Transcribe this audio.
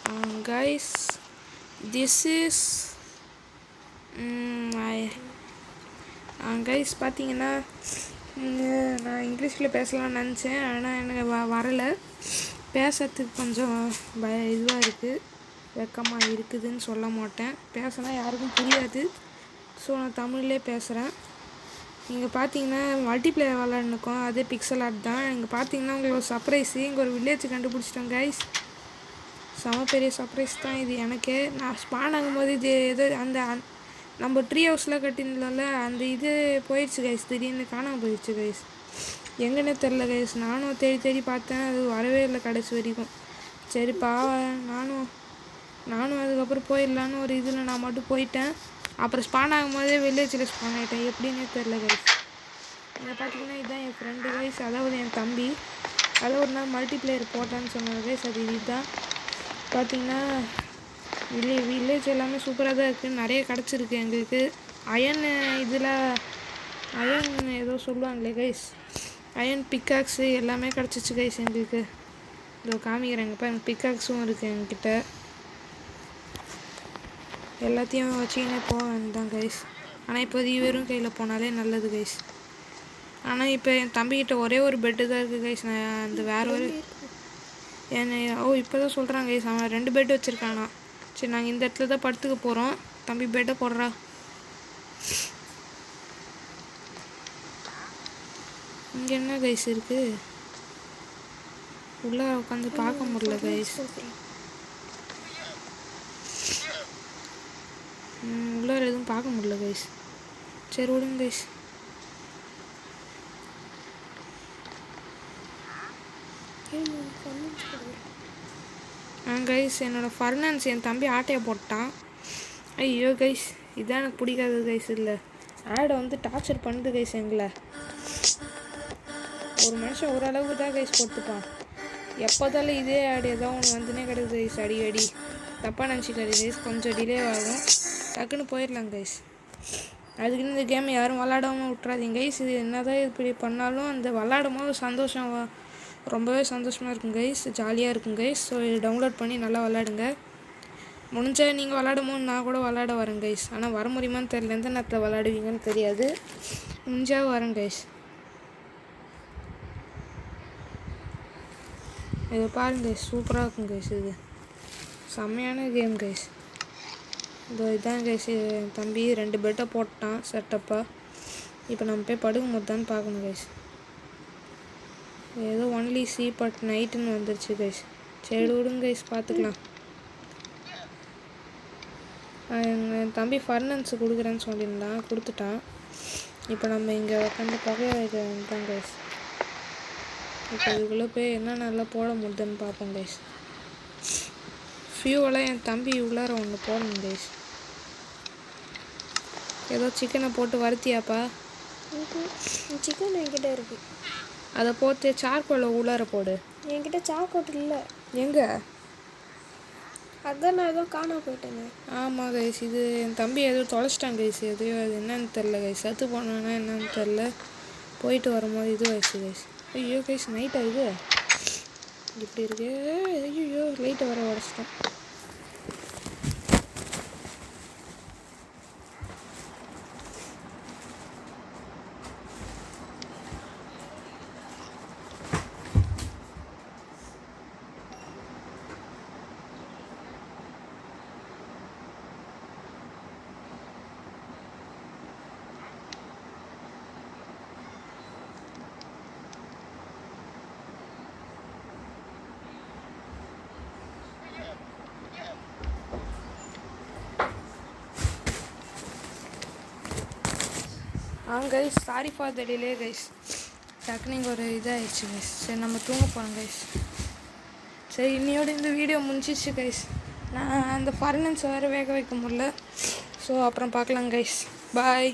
Guys, this is guys பார்த்தீங்கன்னா நான் இங்கிலீஷில் பேசலாம்னு நினச்சேன். ஆனால் எனக்கு வரலை. பேசுறதுக்கு கொஞ்சம் இதுவாக இருக்குது, வெக்கமாக இருக்குதுன்னு சொல்ல மாட்டேன். பேசினா யாருக்கும் புரியாது. ஸோ நான் தமிழ்லேயே பேசுகிறேன். இங்கே பார்த்தீங்கன்னா மல்டிப்ளேயர் விளாட்னுக்கோம். அதே பிக்சல் ஆர்ட் தான். இங்கே பார்த்தீங்கன்னா உங்களுக்கு ஒரு சர்ப்ரைஸு. இங்கே ஒரு வில்லேஜ் கண்டுபிடிச்சிட்டோம் கைஸ். செம பெரிய சர்ப்ரைஸ் தான் இது எனக்கே. நான் ஸ்பான் ஆகும்போது இது ஏதோ அந்த நம்ம ட்ரீ ஹவுஸில் கட்டினதில்ல அந்த இது போயிடுச்சு கைஸ். திடீர்னு காணாமல் போயிடுச்சு கைஸ். எங்கன்னே தெரில கைஸ். நானும் தேடி தேடி பார்த்தேன், அது வரவே இல்லை கடைசி வரைக்கும். சரிப்பா நானும் அதுக்கப்புறம் போயிடலான்னு ஒரு இதில் நான் மட்டும் போயிட்டேன். அப்புறம் ஸ்பான் ஆகும்போதே வில்லேஜில் ஸ்பான் ஆகிட்டேன். எப்படின்னே தெரில கைஸ். இங்கே பார்த்தீங்கன்னா இதுதான் என் ஃப்ரெண்டு கைஸ், அதாவது என் தம்பி. அதில் ஒரு நாள் மல்டிப்ளேயர் போட்டான்னு சொன்னாங்க கைஸ். அது இதுதான் பார்த்தீங்கன்னா வில்லேஜ் எல்லாமே சூப்பராக தான் இருக்குது. நிறைய கிடச்சிருக்கு எங்களுக்கு. அயன் இதில் அயன் ஏதோ சொல்லுவாங்களே கைஸ், அயன் பிக்காக்ஸு எல்லாமே கிடச்சிச்சு கைஸ் எங்களுக்கு. இதோ காமிக்கிறேங்கப்பா, எனக்கு பிக்காக்ஸும் இருக்குது எங்ககிட்ட. எல்லாத்தையும் வச்சுக்கினே போக வேண்டாம் கைஸ். ஆனால் இப்போதைக்கு வெறும் கையில் போனாலே நல்லது கைஸ். ஆனால் இப்போ என் தம்பிக்கிட்ட ஒரே ஒரு பெட்டு தான் இருக்குது கைஸ். நான் அந்த வேற ஒரு இப்போ தான் சொல்கிறாங்க கைஸ், அவன் 2 பெட்டு வச்சுருக்கானா. சரி, நாங்கள் இந்த இடத்துல தான் படுத்துக்க போகிறோம். தம்பி பெட்டை போடுறா. இங்கே என்ன கைஸ் இருக்குது? உள்ளே உட்காந்து பார்க்க முடியல கைஸ். உள்ளார எதுவும் பார்க்க முடியல கைஸ். சரி விடுங்க கைஸ். கைஸ், என்னோடய ஃபர்னான்ஸ் என் தம்பி ஆட்டையை போட்டான். ஐயோ கைஸ், இதான் எனக்கு பிடிக்காது கைஸ். இல்லை, ஆடை வந்து டார்ச்சர் பண்ணுது கைஸ் எங்களை. ஒரு மனுஷன் ஓரளவுக்கு தான் கைஸ் கொடுத்துப்பான். எப்போதாலும் இதே ஆடு ஏதோ ஒன்று வந்துனே கிடக்குது கைஸ். அடி தப்பாக நினச்சிக்காது கைஸ். கொஞ்சம் டிலே ஆகும், டக்குன்னு போயிடலாம் கைஸ். அதுக்குன்னு இந்த கேம் யாரும் விளாடாமல் விட்றாதீங்க கைஸ். இது என்ன தான் இப்படி பண்ணாலும் அந்த விளாடும் போது சந்தோஷம், ரொம்பவே சந்தோஷமாக இருக்கும் கைஸ். ஜாலியாக இருக்கும் கைஸ். ஸோ இது டவுன்லோட் பண்ணி நல்லா விளாடுங்க. முடிஞ்சால் நீங்கள் விளாடும் போது நான் கூட விளாட வரேன் கைஸ். ஆனால் வர முடியுமான்னு தெரியல, எந்த நேரத்தில் விளாடுவீங்கன்னு தெரியாது. முடிஞ்சால் வரேன் கைஸ். இதை பாருங்க கைஸ், சூப்பராக இருக்கும் கைஸ். இது செம்மையான கேம் கைஸ். இதான் கைஸ் என் தம்பி 2 பெட்டை போட்டான் செட்டப்பாக. இப்போ நம்ம போய் படுக்கும் போது தான் பார்க்கணும் கைஸ். ஏதோ ஒன்லி சி பட் நைட்டுன்னு வந்துருச்சு கைஸ். சரி விடுங்க கைஸ், பார்த்துக்கலாம். என் தம்பி ஃபர்னான்ஸு கொடுக்குறேன்னு சொல்லியிருந்தான், கொடுத்துட்டான். இப்போ நம்ம இங்கே உட்காந்து புகைய வைக்க வேண்டாம் கைஸ். இப்போ இதுக்குள்ளே போய் என்ன நல்லா போட முடியுதுன்னு பார்ப்போம் கைஸ். ஃபியூவெல்லாம் என் தம்பி உள்ளார ஒன்று போடணும் கைஸ். ஏதோ சிக்கனை போட்டு வறுத்தியாப்பா? சிக்கன் என்கிட்ட இருக்குது, அதை போட்டு சார்கோலை உள்ளார போடு. என்கிட்ட சார்கோல் இல்லை. எங்கே? அதான் நான் ஏதோ காணாம போயிட்டேங்க. ஆமாம் கைஸ், இது என் தம்பி ஏதோ தொலைச்சிட்டான் கைஸ். எதையோ அது என்னன்னு தெரில கைஸ். சத்து போனானா என்னன்னு தெரில. போயிட்டு வரும்போது இது ஆயிடுச்சு கைஸ். ஐயோ கைஸ், நைட் ஆகுது. இப்படி இருக்கு. ஐயோ லைட்டை வர உடச்சிட்டேன். Guys, sorry for the delay guys. டக்குனு இங்கே ஒரு இதாகிடுச்சு கைஸ். சரி, நம்ம தூங்க போகிறோம் கைஸ். சரி, இன்னையோட இந்த வீடியோ முடிஞ்சிச்சு கைஸ். நான் அந்த ஃபர்னான்ஸ் வேறு வேக வைக்க முடியல. ஸோ அப்புறம் பார்க்கலாம் கைஸ். பாய்.